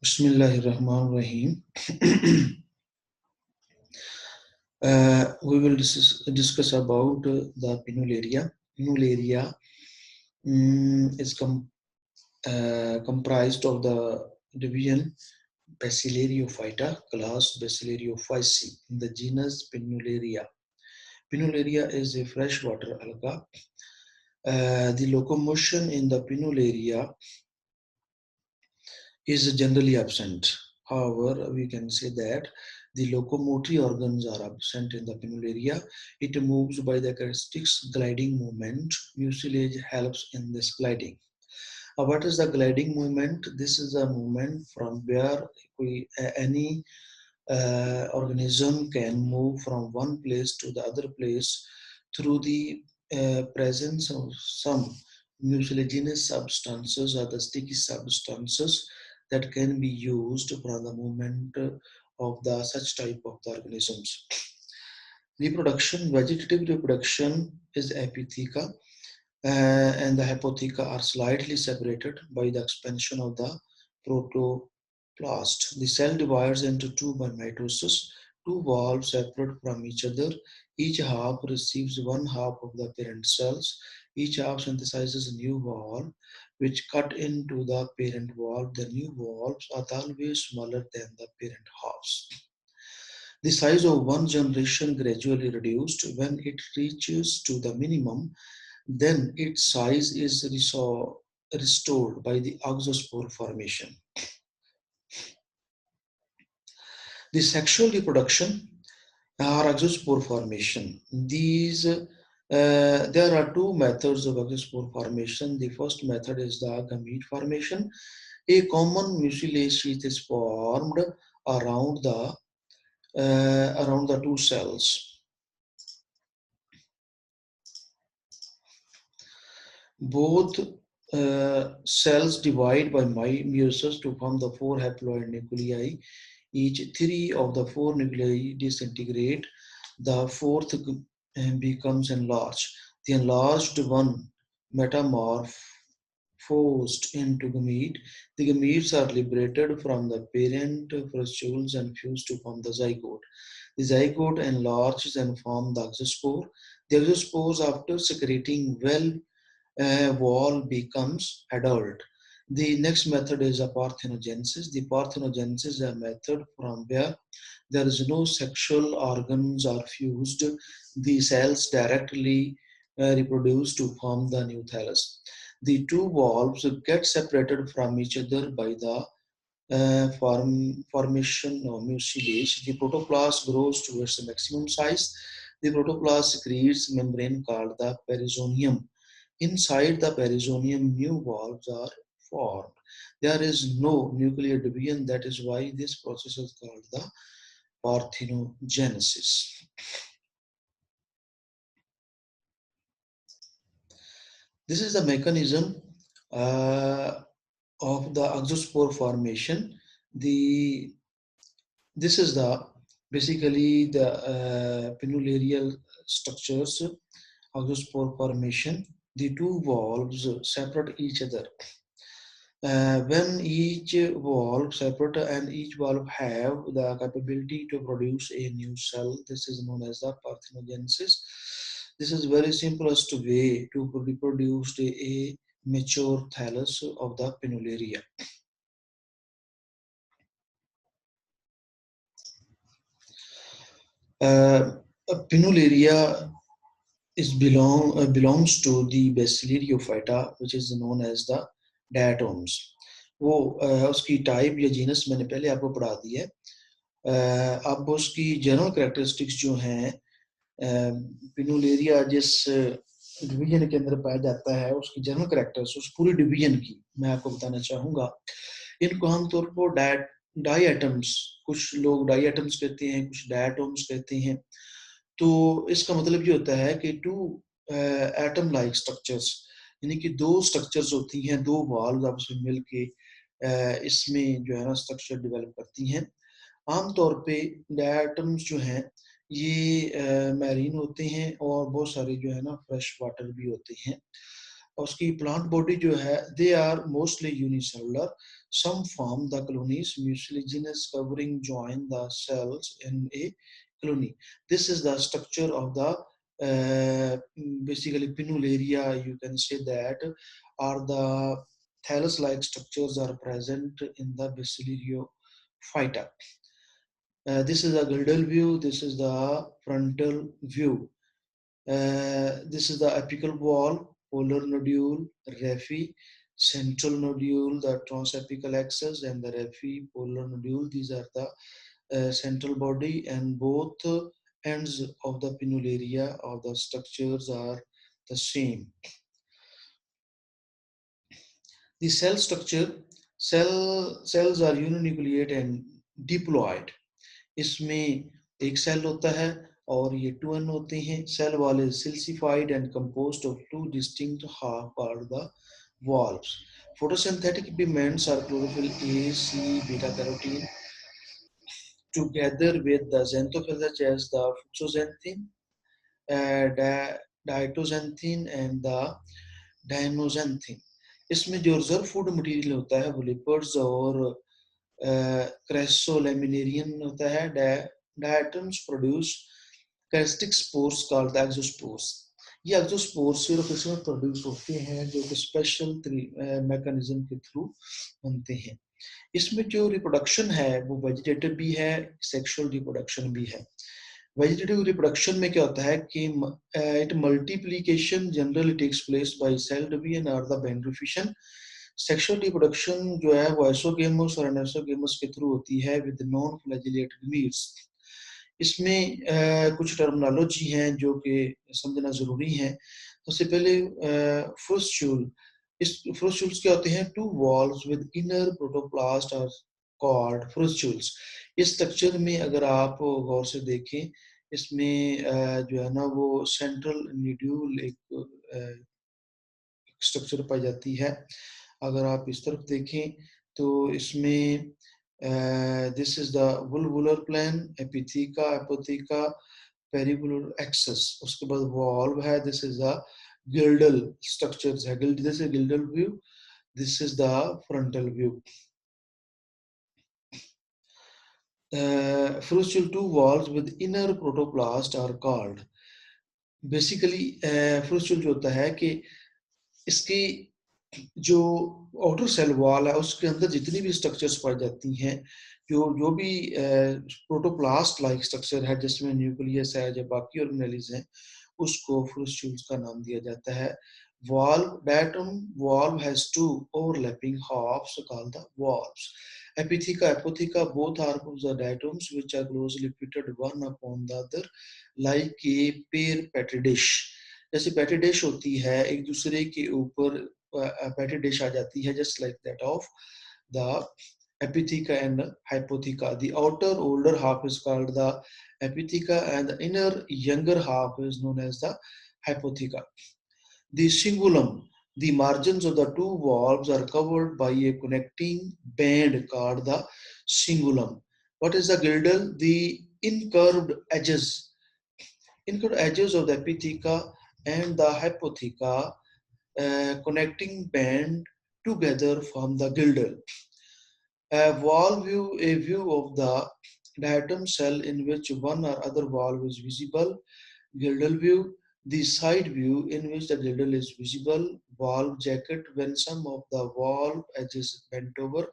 Bismillahirrahmanirrahim. We will discuss about the Pinnularia. Pinnularia is comprised of the division Bacillariophyta, class Bacillariophyceae, in the genus Pinnularia. Pinnularia is a freshwater alga. The locomotion in the Pinnularia is generally absent. However, we can say that the locomotory organs are absent in the Pinnularia. It moves by the characteristics gliding movement. Mucilage helps in this gliding. What is the gliding movement? This is a movement from where any organism can move from one place to the other place through the presence of some mucilaginous substances or the sticky substances that can be used for the movement of the such type of the organisms. Reproduction, vegetative reproduction is apitheca, and the hypotheca are slightly separated by the expansion of the protoplast. The cell divides into two by mitosis, two valves separate from each other. Each half receives one half of the parent cells. Each half synthesizes a new valve, which cut into the parent valve. The new valves are always smaller than the parent halves. The size of one generation gradually reduced. When it reaches to the minimum, then its size is restored by the oxospore formation. The sexual reproduction or oxospore formation. There are two methods of oxospore formation. The first method is the gamete formation. A common mucilage sheath is formed around the two cells. Both cells divide by meiosis to form the four haploid nuclei. Each three of the four nuclei disintegrate. The fourth becomes enlarged. The enlarged one metamorphosed into gamete. The gametes are liberated from the parent fascicules and fused to form the zygote. The zygote enlarges and forms the oxospore. The oxospores, after secreting wall, becomes adult. The next method is a parthenogenesis. The parthenogenesis is a method from where there is no sexual organs are fused. The cells directly reproduce to form the new thallus. The two valves get separated from each other by the formation of mucilage. The protoplast grows towards the maximum size. The protoplast secretes membrane called the perizonium. Inside the perizonium, new valves are formed. There is no nuclear division. That is why this process is called the parthenogenesis. This is the mechanism of the oxospore formation. This is basically the pinnularial structures, oxospore formation. The two valves separate each other. When each valve separate and each valve have the capability to produce a new cell, this is known as the parthenogenesis. This is very simplest way to reproduce a mature thallus of the Pinnularia. Pinnularia belongs to the Bacillariophyta, which is known as the diatoms. वो उसकी type या genus मैंने पहले आपको पढ़ा दी है. अब उसकी जनरल कैरेक्टरिस्टिक्स जो हैं, पिनुलेरिया जिस डिवीजन के अंदर पाया जाता है, उसकी जनरल कैरेक्टर्स उस पूरी डिवीजन की मैं आपको बताना चाहूँगा. इनको आमतौर पर डाइएटम्स, कुछ लोग डाइएटम्स कहते हैं, कुछ डायटोम्स कहते हैं. तो इसका मतलब ये होता है कि टू एटम लाइक स्ट्रक्चर्स, यानी कि दो स्ट्रक्चर्स होती हैं, दो वॉल्स आपस में मिलके इसमें जो है ना स्ट्रक्चर डेवलप करती हैं. आमतौर पे डायटम्स जो हैं ये मैरीन होते हैं और बहुत सारे जो है ना फ्रेश वाटर भी होते हैं. उसकी plant body जो है, they are mostly unicellular. Some form the colonies, mucilaginous covering join the cells in a colony. This is the structure of the basically Pinnularia. You can say that, or the thallus-like structures are present in the Basilario this is the girdle view. This is the frontal view. This is the apical wall, polar nodule, raphe, central nodule, the transapical axis, and the raphe, polar nodule. These are the central body, and both ends of the pinnularia of the structures are the same. The cell structure, cells are uninucleate and diploid. इसमें एक cell होता है और ये 2n होते हैं. Cell wall is silicified and composed of two distinct half are the valves. Photosynthetic pigments are chlorophyll A, C, beta carotene together with the xanthophyll such as the fucoxanthin, diatoxanthin and the डायनोजेंथिन. इसमें जो reserve food material होता है वो lipids और chrysolaminarin होता है. Diatoms produce characteristic spores called the exospores. ये exospores सिर्फ इसमें प्रोड्यूस होते हैं जो कि स्पेशल मैकेनिज्म के थ्रू बनते हैं. इसमें जो रिप्रोडक्शन है वो वेजिटेटिव भी है, सेक्सुअल रिप्रोडक्शन भी है. वेजिटेटिव रिप्रोडक्शन में क्या होता है कि it multiplication generally takes place by cell division और the binary fission. Sexual reproduction जो है वो एसोगेमस और एनासोगेमस के थ्रू होती है विद नॉन फ्लैजिलेटेड मीट्स. इसमें कुछ टर्मिनोलॉजी हैं जो कि समझना जरूरी है. सबसे पहले फ्रूस्ट्यूल. इस फ्रूस्ट्यूल्स क्या होते हैं? Two walls with inner protoplast और कॉर्ड फ्रूस्ट्यूल्स. इस स्ट्रक्चर में अगर आप गौर से देखें, इसमें जो है ना वो सेंट्रल न्यूड्यूल एक स्ट्रक्चर पाई जाती है. अगर आप इस तरफ देखें तो इसमें this is the valvular plane, epitheca, hypotheca, perivalvar axis. उसके बाद वॉल्व है. This is the girdle structures है. This is girdle view. This is the frontal view. Fructule two walls with inner protoplast are called. Basically, fructule जो होता है कि इसकी जो आउटर सेल वॉल है उसके अंदर जितनी भी स्ट्रक्चर्स पाई जाती हैं, जो भी प्रोटोप्लास्ट लाइक स्ट्रक्चर है जिसमें न्यूक्लियस है या बाकी ऑर्गेनेल्स हैं, उसको फ्रूस्ट्यूल्स का नाम दिया जाता है. Valve datum valve has two overlapping halves called the valves. Epitheca, apotheca, both are the datums which are closely fitted one upon the other like a pair petri dish. जैसे petri dish होती है एक दूसरे के ऊपर petri dish आ जाती है, just like that of the epitheca and hypotheca. The outer older half is called the epitheca and the inner younger half is known as the hypotheca. The cingulum, the margins of the two valves are covered by a connecting band called the cingulum. What is the girdle? The incurved edges of the epitheca and the hypotheca connecting band together form the girdle. A valve view, a view of the diatom cell in which one or other valve is visible. Girdle view, the side view in which the girdle is visible. Valve jacket, when some of the valve edges bent over,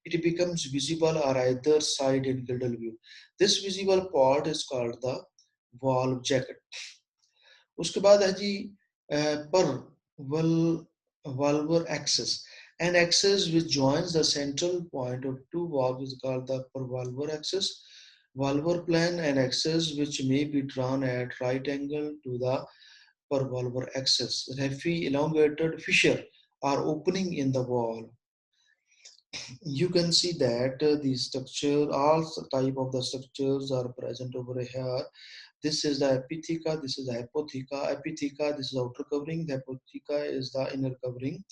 it becomes visible on either side in girdle view. This visible part is called the valve jacket. उसके बाद है जी पर valvar axis. An axis which joins the central point of two valves is called the pervalvar axis. Valvar plane, an axis which may be drawn at right angle to the pervalvar axis. Raphe, elongated fissure or opening in the wall. You can see that the structure, all type of the structures are present over here. This is the epitheca, this is the hypotheca. Epitheca, this is outer covering. The hypotheca is the inner covering.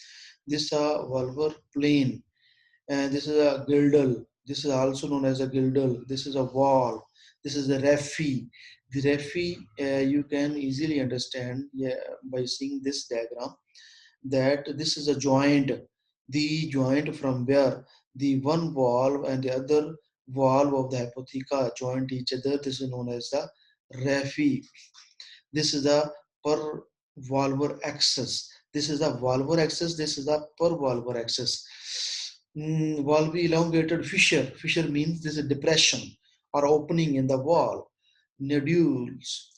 This is a valvar plane, and this is a girdle. This is also known as a girdle. This is a wall. This is the raphe. The raphe you can easily understand by seeing this diagram. that this is a joint, the joint from where the one valve and the other valve of the hypotheca joint each other. This is known as the raphe. This is the per valvar axis. This is the valvar axis. This is the per valvar axis. Valve elongated fissure. Fissure means this is depression or opening in the wall. Nodules.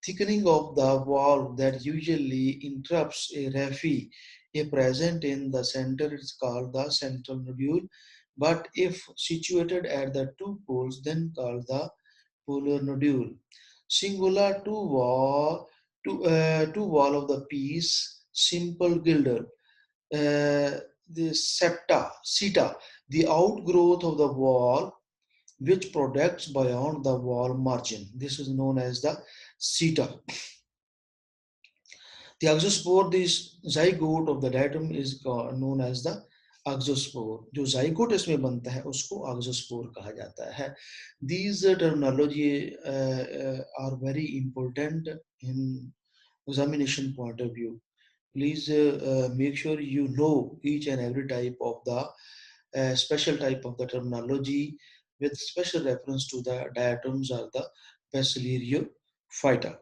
Thickening of the valve that usually interrupts a raphe. If present in the center, it's called the central nodule. But if situated at the two poles, then called the polar nodule. Singular two wall of the piece, simple gilder. The seta, the outgrowth of the wall which projects beyond the wall margin. This is known as the seta. The exospore, this zygote of the datum is known as the exospore. जो zygote इसमें बनता है उसको exospore कहा जाता है. These terminology are very important in examination point of view. Please make sure you know each and every type of the special type of the terminology with special reference to the diatoms or the Basilaria phyta.